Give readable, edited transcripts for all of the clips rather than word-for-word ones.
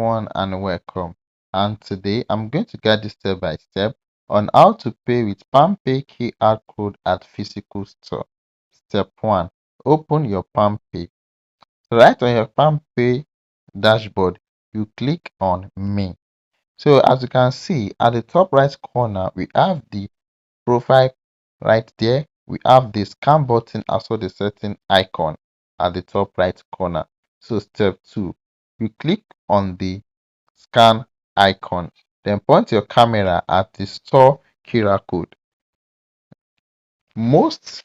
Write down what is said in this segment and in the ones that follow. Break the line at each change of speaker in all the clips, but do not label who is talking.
everyone and welcome. And today I'm going to guide you step by step on how to pay with Palmpay QR code at physical store. Step 1. Open your Palmpay. So right on your Palmpay dashboard, you click on Me. So as you can see at the top right corner, we have the profile right there. We have the scan button as well the setting icon at the top right corner. So step 2, you click on the scan icon, then point your camera at the store QR code. Most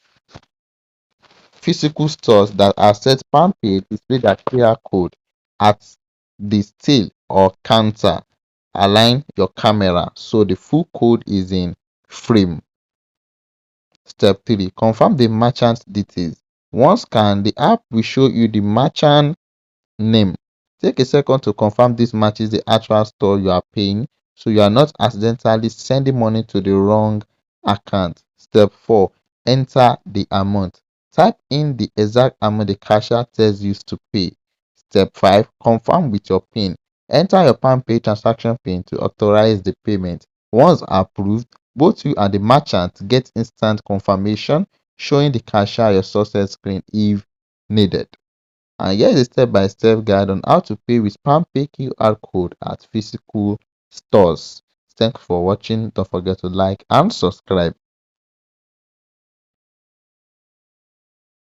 physical stores that accept Palmpay display their QR code at the till or counter. Align your camera so the full code is in frame. Step 3. Confirm the merchant details. Once scanned, the app will show you the merchant name. Take a second to confirm this matches the actual store you are paying so you are not accidentally sending money to the wrong account. Step 4. Enter the amount. Type in the exact amount the cashier tells you to pay. Step 5. Confirm with your PIN. Enter your Palmpay transaction PIN to authorize the payment. Once approved, both you and the merchant get instant confirmation showing the cashier your success screen if needed. And here is a step-by-step guide on how to pay with Palmpay QR code at physical stores. Thanks for watching. Don't forget to like and subscribe.